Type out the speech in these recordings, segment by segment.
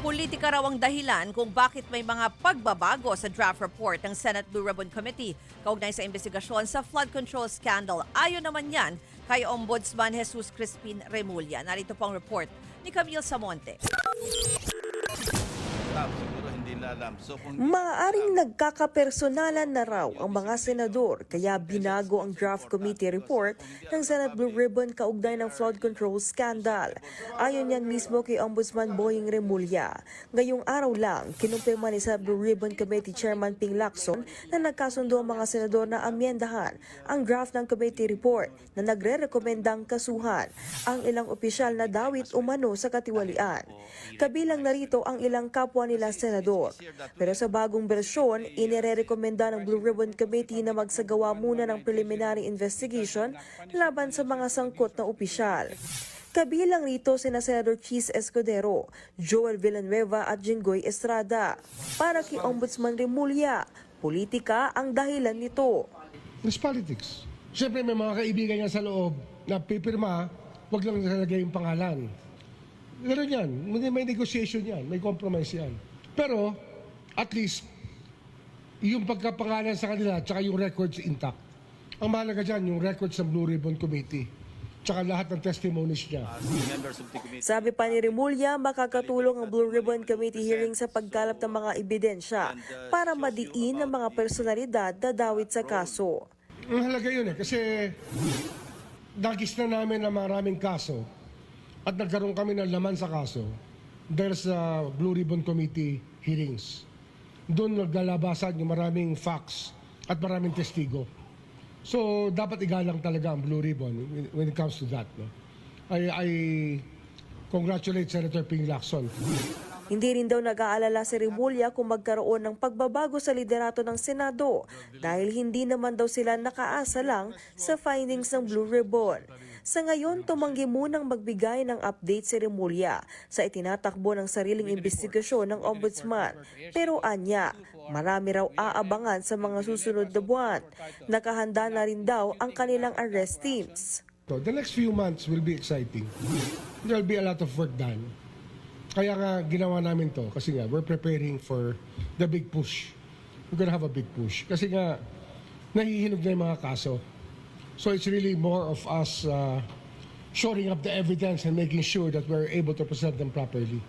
Politika raw ang dahilan kung bakit may mga pagbabago sa draft report ng Senate Blue Ribbon Committee kaugnay sa investigasyon sa flood control scandal. Ayon naman yan kay Ombudsman Jesus Crispin Remulla. Narito po ang report ni Camille Samonte. Siguro hindi na alam. Maaaring nagkakapersonalan na raw ang mga senador kaya binago ang draft committee report ng Senate Blue Ribbon kaugnay ng flood control scandal. Ayon yan mismo kay Ombudsman Boying Remulla. Ngayong araw lang, kinumpirma ni sa Blue Ribbon Committee Chairman Ping Lacson na nagkasundo ang mga senador na amyendahan ang draft ng committee report na nagre-rekomendang kasuhan ang ilang opisyal na dawit umano sa katiwalian. Kabilang narito ang ilang kapwa nila senador. Pero sa bagong bersyon, inirekomenda ng Blue Ribbon Committee na magsagawa muna ng preliminary investigation laban sa mga sangkot na opisyal. Kabilang rito sina Senador Chis Escudero, Joel Villanueva at Jinggoy Estrada. Para kay Ombudsman Remulla, politika ang dahilan nito. It's politics. Siyempre may mga kaibigan niya sa loob na pipirma, wag lang nalagay yung pangalan. Gano'n yan. May negotiation yan. May compromise yan. Pero, at least, yung pagkapangalan sa kanila tsaka yung records intact. Ang mahalaga dyan, yung records ng Blue Ribbon Committee tsaka lahat ng testimonies niya. Sabi pa ni Remulla, makakatulong ang Blue Ribbon Committee hearing sa pagkalap ng mga ebidensya para madiin ang mga personalidad na dawit sa kaso. Ang halaga yun kasi nagis na namin ng maraming kaso at nagkaroon kami ng laman sa kaso dahil sa Blue Ribbon Committee hearings. Doon naglalabasan yung maraming facts at maraming testigo. So, dapat igalang talaga ang Blue Ribbon when it comes to that. No? I congratulate Senator Ping Lacson. Hindi rin daw nag-aalala si Remulla kung magkaroon ng pagbabago sa liderato ng Senado dahil hindi naman daw sila nakaasa lang sa findings ng Blue Ribbon. Sa ngayon, tumanggi munang magbigay ng update si Remulla sa itinatakbo ng sariling investigasyon ng Ombudsman. Pero anya, marami raw aabangan sa mga susunod na buwan. Nakahanda na rin daw ang kanilang arrest teams. So, the next few months will be exciting. There will be a lot of work done. Kaya nga ginawa namin to kasi nga we're preparing for the big push. We're gonna have a big push. Kasi nga nahihinog na yung mga kaso. So it's really more of us shoring up the evidence and making sure that we're able to present them properly.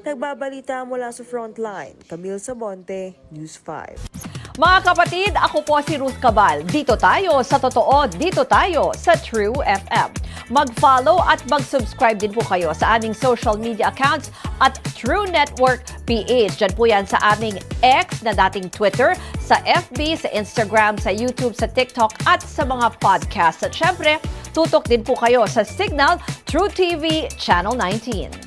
Nagbabalita mula sa Frontline, Camille Samonte, News 5. Mga kapatid, ako po si Ruth Cabal. Dito tayo sa totoo, dito tayo sa True FM. Mag-follow at mag-subscribe din po kayo sa aming social media accounts at True Network PH. Diyan po yan sa aming X na dating Twitter, sa FB, sa Instagram, sa YouTube, sa TikTok at sa mga podcasts. At syempre, tutok din po kayo sa Signal True TV Channel 19.